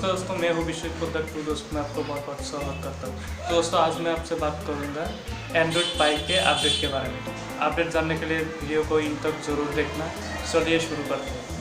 नमस्कार दोस्तों, मैं हूँ विश्व प्रोडक्ट दोस्त में आपको बहुत बहुत स्वागत करता हूँ। तो दोस्तों आज मैं आपसे बात करूँगा एंड्रॉइड पाई के अपडेट के बारे में। अपडेट जानने के लिए वीडियो को इन तक ज़रूर देखना। चलिए शुरू करते हैं।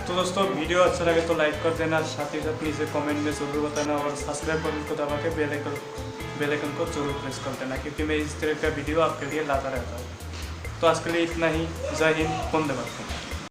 तो दोस्तों वीडियो अच्छा लगे तो लाइक कर देना, साथ ही साथ नीचे कमेंट में ज़रूर बताना और सब्सक्राइब बटन को दबा के बेल आइकन को जरूर प्रेस कर देना, क्योंकि मैं इस तरह का वीडियो आपके लिए लाता रहता हूँ। तो आज के लिए इतना ही। जय हिंद, वंदे मातरम।